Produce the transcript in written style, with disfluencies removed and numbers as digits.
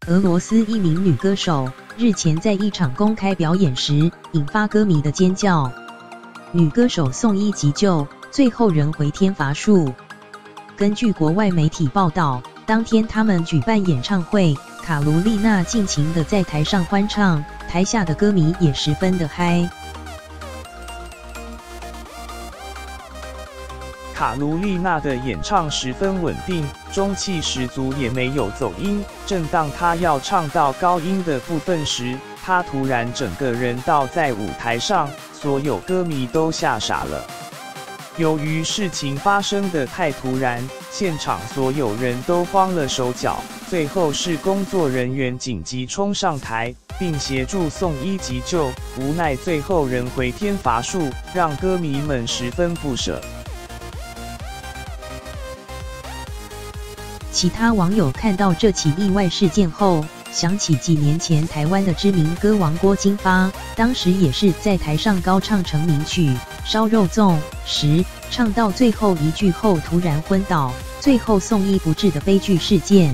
俄罗斯一名女歌手日前在一场公开表演时，引发歌迷的尖叫。女歌手送医急救，最后仍回天乏术。根据国外媒体报道，当天他们举办演唱会，卡卢丽娜尽情地在台上欢唱，台下的歌迷也十分的嗨。卡卢丽娜的演唱十分稳定，中气十足，也没有走音。正当她要唱到高音的部分时，她突然整个人倒在舞台上，所有歌迷都吓傻了。由于事情发生的太突然，现场所有人都慌了手脚，最后是工作人员紧急冲上台，并协助送医急救，无奈最后仍回天乏术，让歌迷们十分不舍。其他网友看到这起意外事件后，想起几年前台湾的知名歌王郭金发，当时也是在台上高唱成名曲《烧肉粽》唱到最后一句后突然昏倒，最后送医不治的悲剧事件。